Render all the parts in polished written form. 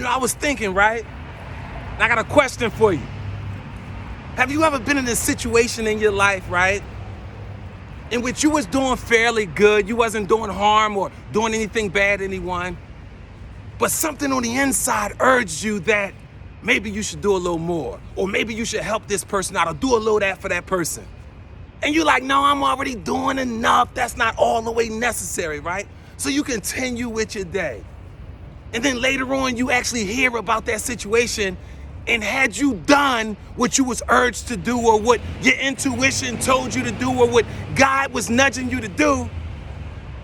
I was thinking, right? And I got a question for you. Have you ever been in this situation in your life, right? In which you was doing fairly good, you wasn't doing harm or doing anything bad to anyone, but something on the inside urged you that maybe you should do a little more, or maybe you should help this person out or do a little of that for that person. And you're like, no, I'm already doing enough. That's not all the way necessary, right? So you continue with your day. And then later on, you actually hear about that situation, and had you done what you was urged to do, or what your intuition told you to do, or what God was nudging you to do,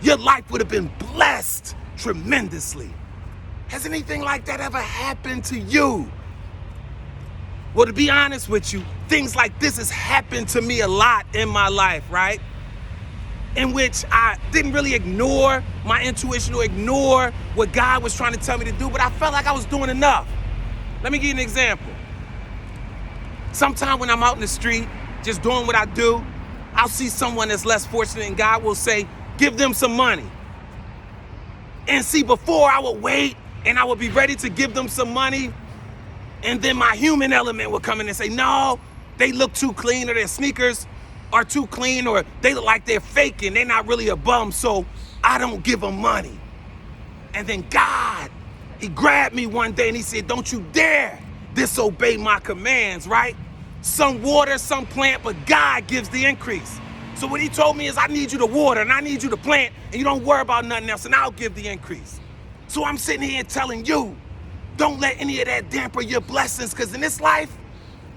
your life would have been blessed tremendously. Has anything like that ever happened to you? Well, to be honest with you, things like this has happened to me a lot in my life, right? In which I didn't really ignore my intuition or ignore what God was trying to tell me to do, but I felt like I was doing enough. Let me give you an example. Sometime when I'm out in the street, just doing what I do, I'll see someone that's less fortunate, and God will say, give them some money. And see, before I would wait and I would be ready to give them some money, and then my human element would come in and say, no, they look too clean, or their sneakers are too clean, or they look like they're faking, they're not really a bum, so I don't give them money. And then God, he grabbed me one day and he said, don't you dare disobey my commands, right? Some water, some plant, but God gives the increase. So what he told me is, I need you to water and I need you to plant, and you don't worry about nothing else, and I'll give the increase. So I'm sitting here telling you, don't let any of that damper your blessings, because in this life,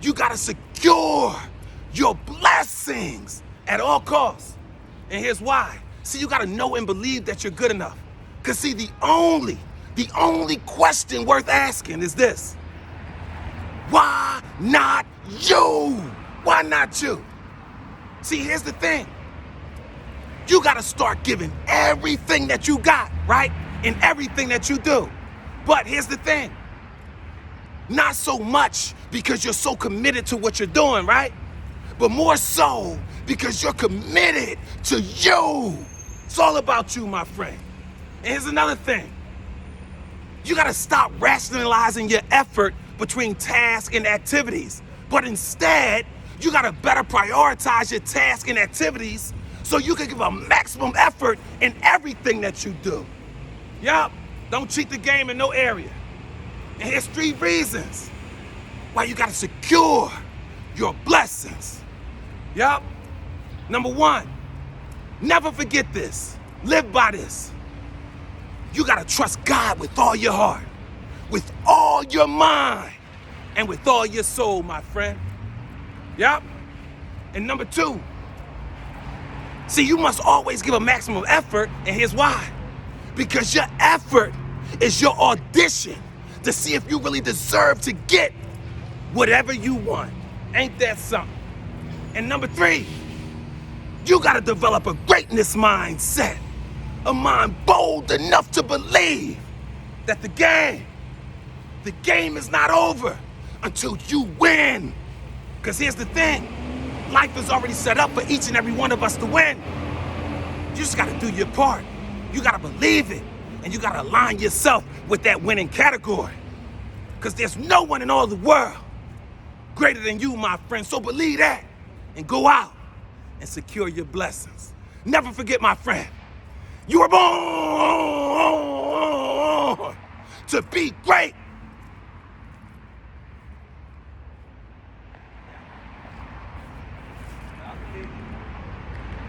you gotta secure your blessings at all costs. And here's why. See, you gotta know and believe that you're good enough. Because see, the only question worth asking is this: why not you? Why not you? See, here's the thing. You gotta start giving everything that you got, right? In everything that you do. But here's the thing. Not so much because you're so committed to what you're doing, right? But more so because you're committed to you. It's all about you, my friend. And here's another thing. You gotta stop rationalizing your effort between tasks and activities. But instead, you gotta better prioritize your tasks and activities so you can give a maximum effort in everything that you do. Yup, don't cheat the game in no area. And here's 3 reasons why you gotta secure your blessings. Yup. Number 1, never forget this. Live by this. You gotta trust God with all your heart, with all your mind, and with all your soul, my friend. Yup. And number 2, see, you must always give a maximum effort, and here's why. Because your effort is your audition to see if you really deserve to get whatever you want. Ain't that something? And number 3, you gotta develop a greatness mindset, a mind bold enough to believe that the game is not over until you win. Because here's the thing, life is already set up for each and every one of us to win. You just gotta do your part. You gotta believe it, and you gotta align yourself with that winning category. Because there's no one in all the world greater than you, my friend. So believe that and go out and secure your blessings. Never forget, my friend, you were born to be great.